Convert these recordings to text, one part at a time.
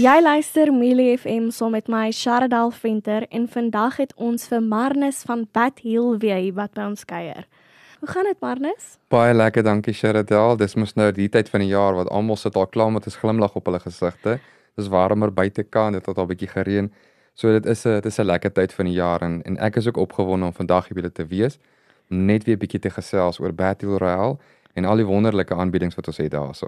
Jy luister Mealie FM saam met my Sharadal Venter en vandag het ons vir Marnus van Pat Hill weer hier wat by ons kuier. Hoe gaan dit Marnus? Baie lekker, dankie Sharadal. Dis mos nou die tyd van die jaar wat almal sit al klaar met 'n glimlag op hulle gesigte. Dis warmer buitekant, dit het al 'n bietjie gereën. So dit is 'n lekker tyd van die jaar en ek is ook opgewonde om vandag hier by julle te wees. Om net weer 'n bietjie te gesels oor Battle Royale en al die wonderlike aanbiedings wat ons het daarso.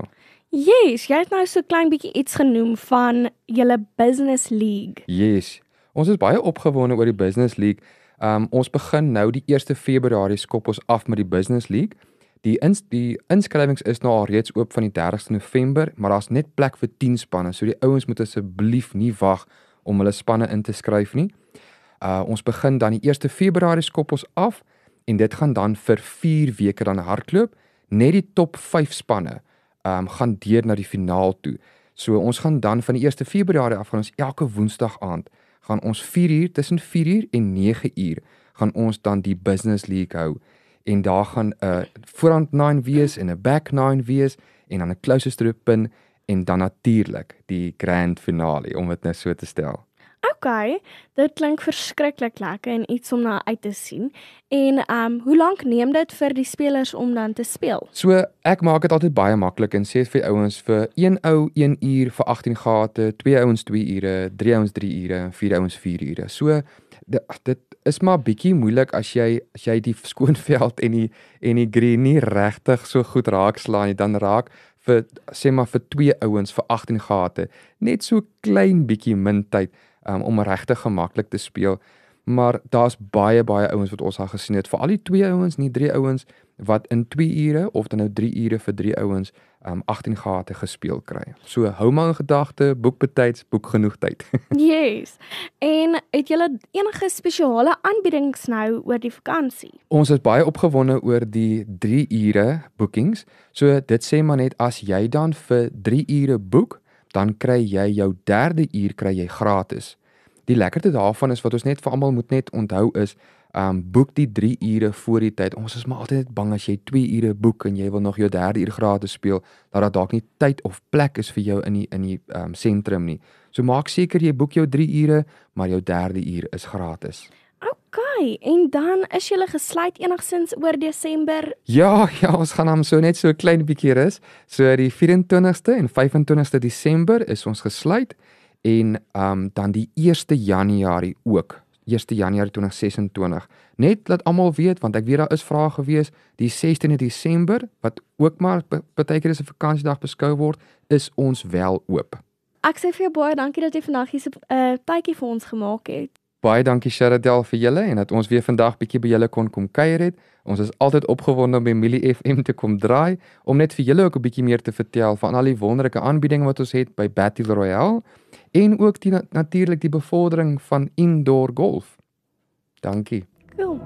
Yes, jy het nou so klein bietjie iets genoem van julle Business League. Yes. Ons is baie opgewonde oor die Business League. Ons begin nou die 1 Februarie skop ons af met die Business League. Die inskrywings is nou al reeds oop van die 30ste November, maar daar's net plek vir 10 spanne. So die ouens moet asseblief nie wag om hulle spanne in te skryf nie. Ons begin dan die 1 Februarie skop ons af en dit gaan dan vir 4 weke dan hardloop. Net die top 5 spanne gaan deur na die finaal toe. So ons gaan dan van die 1 Februarie af gaan ons elke Woensdag aand gaan ons 4 uur tussen 4 uur en 9 uur gaan ons dan die Business League hou. En daar gaan 'n voorhand 9 wees en 'n back 9 wees en dan 'n closest to the pin en dan natuurlik die grand finale om dit nou so te stel. Okay, dit klink verskriklik lekker en iets om na uit te sien. En hoe lank neem dit vir die spelers om dan te speel? So ek maak dit altyd baie maklik en sê vir ouens vir 1 ou 1 uur vir 18 gate, 2 ouens 2 ure, 3 ouens 3 ure en 4 ouens 4 ure. So dit is maar bietjie moeilik as jy die skoonveld en die green nie regtig so goed raakslaan nie, dan raak vir sê maar vir 2 ouens vir 18 gate net so klein bietjie min tyd om regtig gemaklik te speel. Maar daar's baie ouens wat ons al gesien het, veral die 2 ouens, nie 3 ouens wat in 2 ure of dan nou 3 ure vir 3 ouens 18 gate gespeel kry. So hou maar in gedagte, boek betyds, boek genoeg tyd. Yes. En het julle enige spesiale aanbiedings nou oor die vakansie? Ons is baie opgewonde oor die 3 ure boekings. So dit sê maar net as jy dan vir 3 ure boek, dan kry jy jou 3de uur kry jy gratis. Die lekkerte daarvan is wat ons net vir almal moet net onthou is, boek die 3 ure voor die tyd. Ons is maar altyd net bang as jy 2 ure boek en jy wil nog jou 3de uur gratis speel, dat daar dalk nie tyd of plek is vir jou in die sentrum nie. So maak seker jy boek jou 3 ure, maar jou 3de uur is gratis. Okay, en dan is julle gesluit enigstens oor Desember? Ja, ons gaan hom so net so 'n klein bietjie rus. So die 24ste en 25ste Desember is ons gesluit en dan die 1 Januarie ook. 1 Januarie 2026. Net laat almal weet want ek weet daar is vrae gewees, die 16de Desember wat ook maar partykeer as 'n vakansiedag beskou word, is ons wel oop. Ek sê vir jou baie dankie dat jy vandag hier 'n tydjie vir ons gemaak het. Baie dankie Sharadel vir julle en dat ons weer vandag bietjie by julle kon kom kuier het. Ons is altyd opgewonde om by Mealie FM te kom draai om net vir julle ook 'n bietjie meer te vertel van al die wonderlike aanbiedinge wat ons het by Battle Royale en ook natuurlik die bevordering van indoor golf. Dankie. Cool.